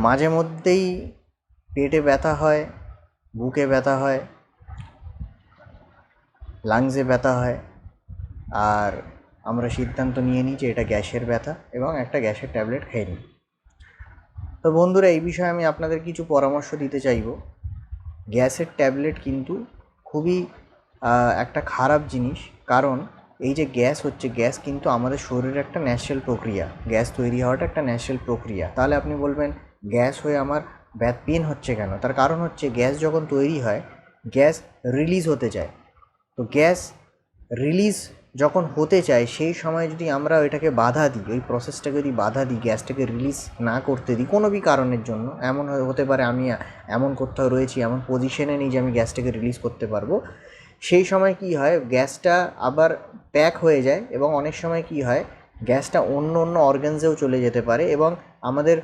মাঝে মধ্যেই পেটে ব্যথা হয়, বুকে ব্যথা হয়, লাংসে ব্যথা হয়, আর আমরা সিদ্ধান্ত নিয়ে নিই যে এটা গ্যাসের ব্যথা এবং একটা গ্যাসের ট্যাবলেট খেয়ে নিই। তো বন্ধুরা, এই বিষয়ে আমি আপনাদের কিছু পরামর্শ দিতে চাইব। গ্যাসের ট্যাবলেট কিন্তু খুবই একটা খারাপ জিনিস, কারণ এই যে গ্যাস হচ্ছে, গ্যাস কিন্তু আমাদের শরীরের একটা ন্যাচারাল প্রক্রিয়া। গ্যাস তৈরি হওয়াটা একটা ন্যাচারাল প্রক্রিয়া। তাহলে আপনি বলবেন গ্যাস হয়ে আমার পেন হচ্ছে কেন? তার কারণ হচ্ছে গ্যাস যখন তৈরি হয়, গ্যাস রিলিজ হতে চায়। তো গ্যাস রিলিজ যখন হতে চায়, সেই সময় যদি আমরা এটাকে বাধা দিই, ওই প্রসেসটাকে যদি বাধা দিই, গ্যাসটাকে রিলিজ না করতে দিই কোনো বি কারণের জন্য, এমন হতে পারে আমি এমন কোথাও রয়েছি, এমন পজিশনে নেই যে আমি গ্যাসটাকে রিলিজ করতে পারবো, সেই সময় কি হয়, গ্যাসটা আবার প্যাক হয়ে যায় এবং অনেক সময় কি হয়, গ্যাসটা অন্য অন্য অর্গানসেও চলে যেতে পারে এবং আমাদের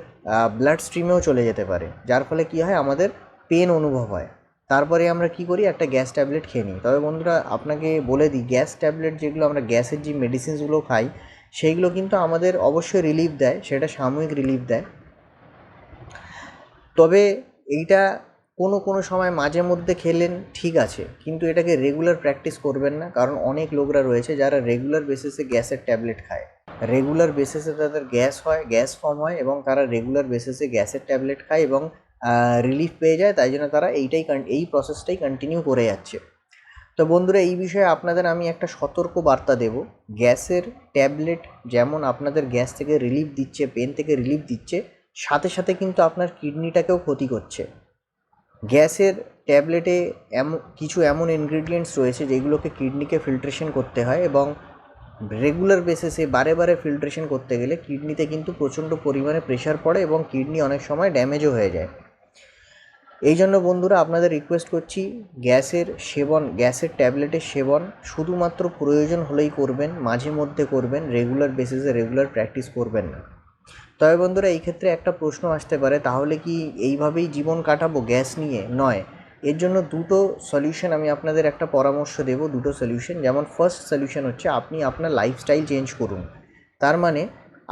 ব্লাড স্ট্রিমেও চলে যেতে পারে, যার ফলে কি হয়, আমাদের পেন অনুভব হয়। তারপরে আমরা কি করি, একটা গ্যাস ট্যাবলেট খেয়ে নিই। তবে বন্ধুরা, আপনাকে বলে দিই, গ্যাস ট্যাবলেট যেগুলো আমরা গ্যাসের যে মেডিসিনসগুলো খাই, সেইগুলো কিন্তু আমাদের অবশ্যই রিলিফ দেয়, সেটা সাময়িক রিলিফ দেয়। তবে এইটা কোনো সময় মাঝে মধ্যে খেলেন ঠিক আছে, কিন্তু এটাকে রেগুলার প্র্যাকটিস করবেন না, কারণ অনেক লোকরা রয়েছে যারা রেগুলার বেসিসে গ্যাসের ট্যাবলেট খায়। রেগুলার বেসিসে তাদের গ্যাস হয়, গ্যাস ফর্ম হয় এবং তারা রেগুলার বেসিসে গ্যাসের ট্যাবলেট খায় এবং রিলিফ পেয়ে যায়, তাই জন্য তারা এই প্রসেসটাই কন্টিনিউ করে যাচ্ছে। তো বন্ধুরা, এই বিষয়ে আপনাদের আমি একটা সতর্ক বার্তা দেব। গ্যাসের ট্যাবলেট যেমন আপনাদের গ্যাস থেকে রিলিফ দিচ্ছে, পেন থেকে রিলিফ দিচ্ছে, সাথে সাথে কিন্তু আপনার কিডনিটাকেও ক্ষতি করছে। গ্যাসের ট্যাবলেটে এমন ইনগ্রিডিয়েন্টস রয়েছে যেগুলোকে কিডনিকে ফিল্ট্রেশন করতে হয় এবং রেগুলার বেসিসে বারে বারে ফিল্ট্রেশন করতে গেলে কিডনিতে কিন্তু প্রচণ্ড পরিমাণে প্রেশার পড়ে এবং কিডনি অনেক সময় ড্যামেজও হয়ে যায়। এই জন্য বন্ধুরা, আপনাদের রিকোয়েস্ট করছি, গ্যাসের ট্যাবলেটের সেবন শুধুমাত্র প্রয়োজন হলেই করবেন, মাঝে মধ্যে করবেন, রেগুলার বেসিসে রেগুলার প্র্যাকটিস করবেন না। তবে বন্ধুরা, এই ক্ষেত্রে একটা প্রশ্ন আসতে পারে, তাহলে কি এইভাবেই জীবন কাটাবো গ্যাস নিয়ে? নয়, এর জন্য দুটো সলিউশন আমি আপনাদের একটা পরামর্শ দেব, দুটো সলিউশন। যেমন ফার্স্ট সলিউশন হচ্ছে, আপনি আপনার লাইফস্টাইল চেঞ্জ করুন। তার মানে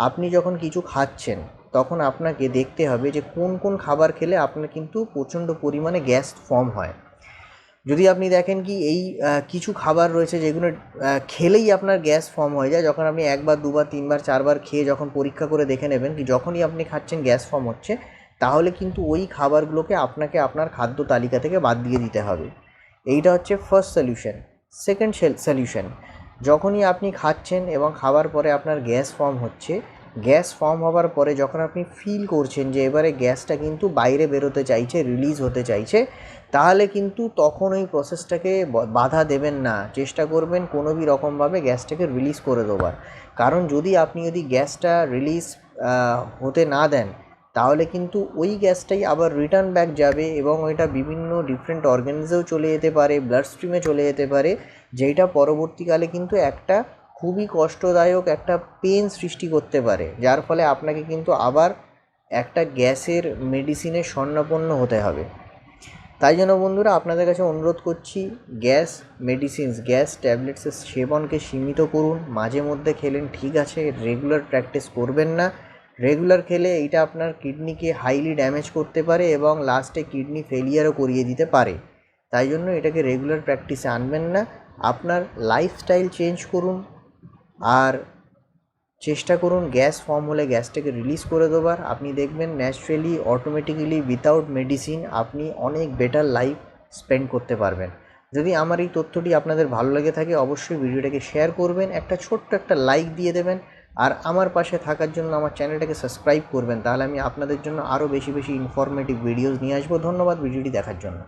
আপনি যখন কিছু খাচ্ছেন, তখন আপনাকে দেখতে হবে যে কোন কোন খাবার খেলে আপনার কিন্তু প্রচণ্ড পরিমাণে গ্যাস ফর্ম হয়। যদি আপনি দেখেন কি এই কিছু খাবার রয়েছে যেগুলো খেলেই আপনার গ্যাস ফর্ম হয়ে যায়, যখন আপনি একবার, দুবার, তিনবার, চারবার খেয়ে যখন পরীক্ষা করে দেখে নেবেন কি যখনই আপনি খাচ্ছেন গ্যাস ফর্ম হচ্ছে, তাহলে কিন্তু ওই খাবারগুলোকে আপনাকে আপনার খাদ্য তালিকা থেকে বাদ দিয়ে দিতে হবে। এইটা হচ্ছে ফার্স্ট সলিউশন। সেকেন্ড সলিউশন, যখনই আপনি খাচ্ছেন এবং খাবার পরে আপনার গ্যাস ফর্ম হচ্ছে, গ্যাস ফর্ম হওয়ার পরে যখন আপনি ফিল করছেন যে এবারে গ্যাসটা কিন্তু বাইরে বেরোতে চাইছে, রিলিজ হতে চাইছে, তাহলে কিন্তু তখন ওই প্রসেসটাকে বাধা দেবেন না, চেষ্টা করবেন কোনো বি রকমভাবে গ্যাসটাকে রিলিজ করে দেওয়ার। কারণ যদি গ্যাসটা রিলিজ হতে না দেন, তাহলে কিন্তু ওই গ্যাসটাই আবার রিটার্ন ব্যাক যাবে এবং ওইটা বিভিন্ন ডিফারেন্ট অর্গানসেও চলে যেতে পারে, ব্লাড স্ট্রিমে চলে যেতে পারে, যেটা পরবর্তীকালে কিন্তু একটা খুবই কষ্টদায়ক একটা পেন সৃষ্টি করতে পারে, যার ফলে আপনাকে কিন্তু আবার একটা গ্যাসের মেডিসিনের শরণাপন্ন হতে হবে। তাই জন্য বন্ধুরা, আপনাদের কাছে অনুরোধ করছি, গ্যাস ট্যাবলেটসের সেবনকে সীমিত করুন। মাঝে মধ্যে খেলেন ঠিক আছে, রেগুলার প্র্যাকটিস করবেন না। রেগুলার খেলে এইটা আপনার কিডনিকে হাইলি ড্যামেজ করতে পারে এবং লাস্টে কিডনি ফেলিয়ারও করিয়ে দিতে পারে। তাই জন্য এটাকে রেগুলার প্র্যাকটিসে আনবেন না। আপনার লাইফস্টাইল চেঞ্জ করুন আর চেষ্টা করুন গ্যাস ফর্ম হলে গ্যাসটাকে রিলিজ করে দেবার। আপনি দেখবেন ন্যাচারালি, অটোমেটিক্যালি, উইথাউট মেডিসিন আপনি অনেক বেটার লাইফ স্পেন্ড করতে পারবেন। যদি আমার এই তথ্যটি আপনাদের ভালো লেগে থাকে, অবশ্যই ভিডিওটাকে শেয়ার করবেন, একটা ছোট্ট একটা লাইক দিয়ে দেবেন, আর আমার পাশে থাকার জন্য আমার চ্যানেলটাকে সাবস্ক্রাইব করবেন। তাহলে আমি আপনাদের জন্য আরও বেশি বেশি ইনফরমেটিভ ভিডিওস নিয়ে আসবো। ধন্যবাদ ভিডিওটি দেখার জন্য।